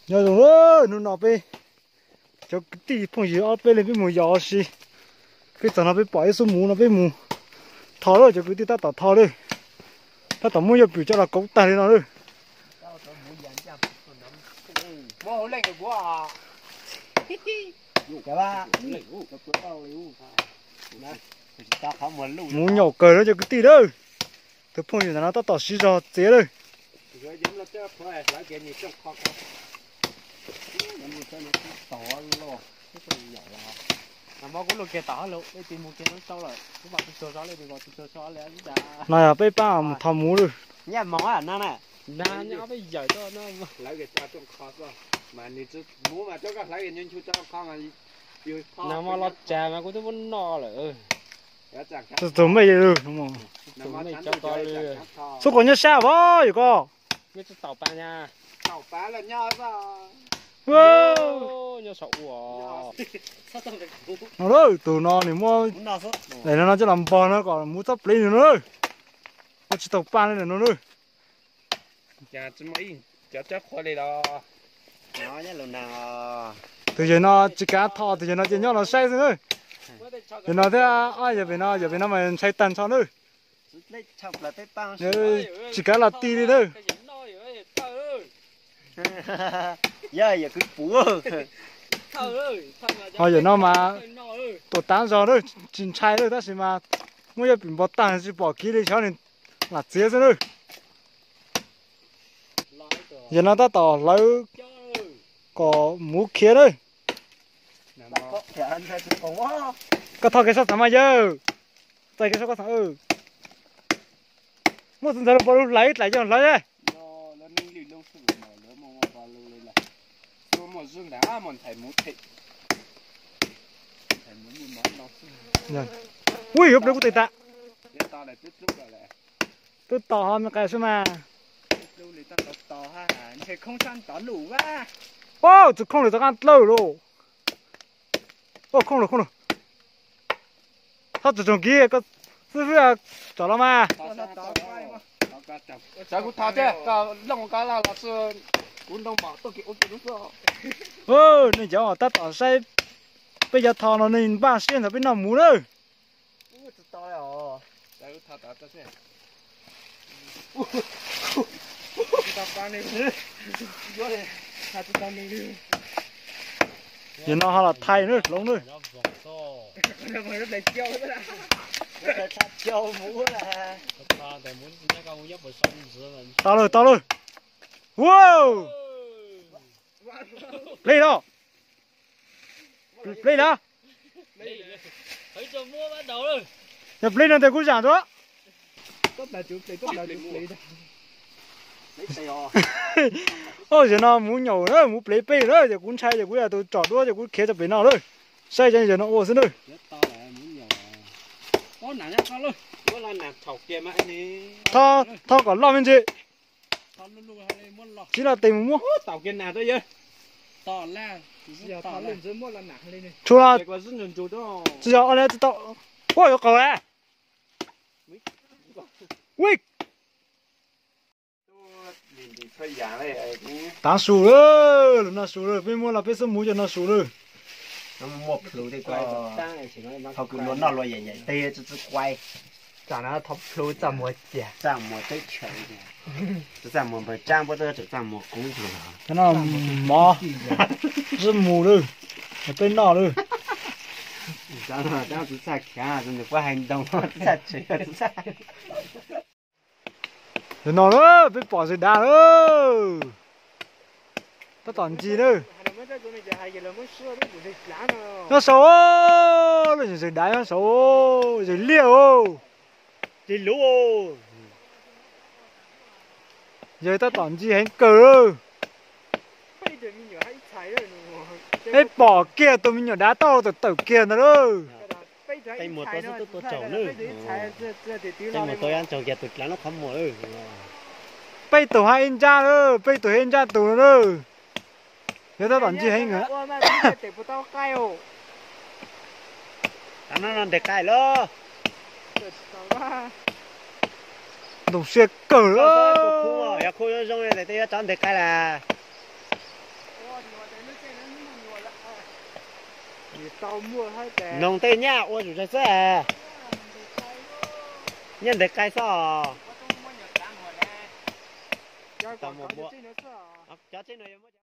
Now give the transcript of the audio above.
nhớ rồi nó nọ pe cho cái tí phong gì ở pe lên bên mù gió xí cái tao nó pe bỏ số mù nó pe mù thò rồi cho cái tí ta tao thò đi ta tao mua cho biểu cho là cống tay nó đi mua lên được quá mù nhỏ cờ đó cho cái tí đó cái phong gì nó tao xí cho chế đi mà cũng được cái tỏ luôn, cái tìm một cái nó sâu rồi, các bạn tôi cho lên thì gọi tôi cho lên đi. này à bây ba thầm mù rồi Nhà món à nè nè nhau bây giờ tôi nó lấy cái cha trong kho rồi, mà你只mua mà cho các lấy cái nhân chú cho kho mà nào mà lót trà mà cũng tôi muốn no rồi. tôi mấy rồi đúng không? Số còn nhớ sao vậy vậy co? Nhớ cho tàu ba nha. Tàu ba là nhau sao? Wow. Nhớ sầu à. Nó đấy, tụi nó thì mua để nó cho làm bò nó còn mua tóc lên nữa. Nó chỉ tàu ba này nó nữa. Nhà chỉ mấy, chắc khỏi đây đó. Nó nhớ lần nào. Từ giờ nó chỉ cá thò, từ giờ nó chỉ nhớ nó say thôi. Giờ nó thế ai giờ bên nó mà say tàn cho nữa. Chỉ cá là ti đi thôi. Giờ cứ búa. Giờ nó mà tổ tán rồi đấy, chín chai đấy, ta chỉ mà mua cái bình bò tàn chỉ bỏ kỹ đi cho nên là chế rồi. Giờ nó ta tỏ lấy có mũ kia đấy. Có thao cái sao thằng mà giờ, tay cái sao có thằng mua tuần sau bao lấy lại cho lấy đấy. Ui, hôm nay cũng tệ tạ. Tôi tỏ hơn cái số mà. Ô, tôi không được tôi ăn lâu rồi. Ô, không được. Sao tụi kia có sư phụ à, chó lắm mà. Sao cũng tháo chứ, cả lông cá là sự cũng đông bảo tôi kiểu đúng rồi. Ô, này cháu ta tỏ say. Bây giờ thò nó nên ba xuyên ở bên nào mù nữa. Sao cũng tháo ta chứ. Giờ nó là thay nữa, lông nữa. Tao rồi. Wow. Lên đó. Lên đó. Thấy cho mua bắt đầu rồi. Nhập lên là thầy cũng giảm đó. Ôi giờ nó muốn nhổ nữa, muốn lấy bê nữa, giờ cũng chạy giờ cũng là tôi trọt đua giờ cũng khé chụp bên nào đấy. Sai cho giờ nó ô xin rồi. Có nặng nhá, con luôn. Có là nặng thọc kia mà anh ấy. Thao còn lo bên gì? Chỉ là tìm mua. Tàu kia nào đấy chứ? Tỏ là giờ tháo lên dưới mua là nặng lên này. Chú là Quả rất nhiều chú đó. chỉ là anh ấy tao. Ôi có cầu à? Ui. Tán sù rồi, nó sù rồi, bên mua là bên sớm mua cho nó sù rồi. Nó một lũ thì quay thọc cứ nó lo vậy vậy tê cho quay chả nó thọc lúa chạm một chè chạm một cái chợ chạm một bờ trang bao giờ chạm một cú gì đó Cái nó mò rất mù rồi, ở bên nọ rồi. Cháu nó chỉ sạch cả rồi qua hành động nó sạch chỉ sạch Rồi nó nữa, bên bỏ rồi đá nữa. Nó toàn gì nữa. Nó xấu, rồi đá nó xấu, rồi liều, rồi lú. Giờ ta toàn gì hết cờ. Hết bỏ kia tụi mình nhỏ đá to từ từ kia nữa đó. tay một tôi trầu nữa tay một tôi ăn trầu kia tụt lá nó không mồi bây tụi hai anh cha nữa, bây tụi anh cha tụi nữa. Giờ ta toàn gì hết nữa. nó để cài lo Đồng xe cờ đó. ya khô rong này tôi chọn được cái là nông tây nhá ôi chủ sẽ xe nhân được cái sao tao một bộ cho trên này